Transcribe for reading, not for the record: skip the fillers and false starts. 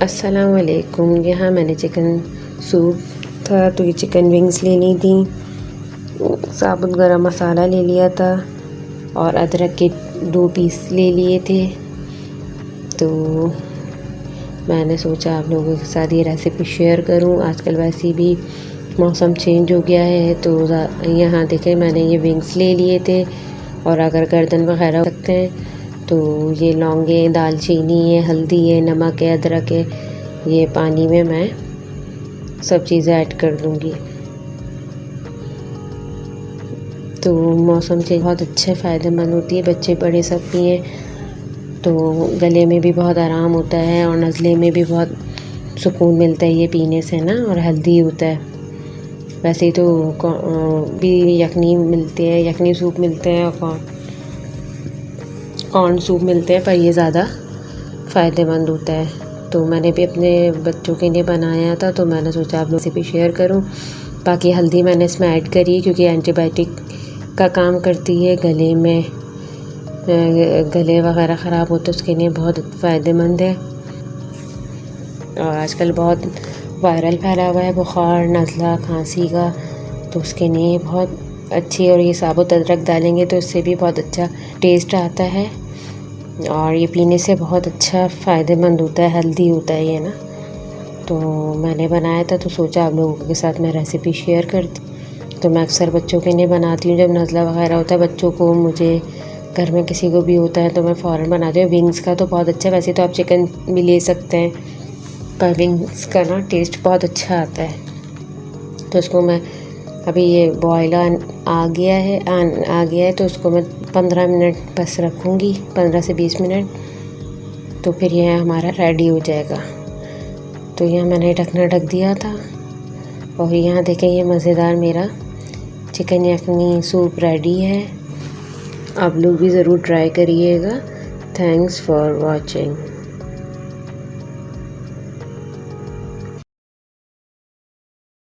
अस्सलाम वालेकुम। यहाँ मैंने चिकन सूप था तो ये चिकन विंग्स ले ली थी, साबुत गरम मसाला ले लिया था और अदरक के 2 पीस ले लिए थे। तो मैंने सोचा आप लोगों के साथ ये रेसिपी शेयर करूं। आजकल वैसे भी मौसम चेंज हो गया है तो यहाँ देखें मैंने ये विंग्स ले लिए थे और अगर गर्दन वगैरह रखते हैं तो ये लौंगे, दालचीनी है, हल्दी है, नमक है, अदरक है, ये पानी में मैं सब चीज़ें ऐड कर दूँगी। तो मौसम से बहुत अच्छे फ़ायदेमंद होती है, बच्चे बड़े सब पिएँ तो गले में भी बहुत आराम होता है और नज़ले में भी बहुत सुकून मिलता है ये पीने से ना, और हेल्दी होता है। वैसे तो भी यखनी मिलते हैं, यखनी सूप मिलते हैं और कॉर्न सूप मिलते हैं, पर ये ज़्यादा फ़ायदेमंद होता है। तो मैंने भी अपने बच्चों के लिए बनाया था तो मैंने सोचा आप लोगों से भी शेयर करूं। बाकी हल्दी मैंने इसमें ऐड करी है क्योंकि एंटीबायोटिक का काम करती है, गले में गले वगैरह ख़राब होते उसके लिए बहुत फ़ायदेमंद है। और आजकल बहुत वायरल फैला हुआ है बुखार, नज़ला, खांसी का, तो उसके लिए बहुत अच्छी। और ये साबुत अदरक डालेंगे तो इससे भी बहुत अच्छा टेस्ट आता है और ये पीने से बहुत अच्छा फ़ायदेमंद होता है, हेल्दी होता है ये ना। तो मैंने बनाया था तो सोचा आप लोगों के साथ मैं रेसिपी शेयर करती। तो मैं अक्सर बच्चों के लिए बनाती हूँ, जब नज़ला वगैरह होता है बच्चों को, मुझे घर में किसी को भी होता है तो मैं फ़ौरन बनाती हूँ। विंग्स का तो बहुत अच्छा, वैसे तो आप चिकन भी ले सकते हैं पर विंग्स का ना टेस्ट बहुत अच्छा आता है। तो उसको मैं अभी ये बॉयल आ गया है तो उसको मैं 15 मिनट बस रखूँगी, 15 से 20 मिनट, तो फिर यह हमारा रेडी हो जाएगा। तो यहाँ मैंने ढकना ढक दिया था और यहाँ देखें ये मज़ेदार मेरा चिकन यखनी सूप रेडी है। आप लोग भी ज़रूर ट्राई करिएगा। Thanks for watching.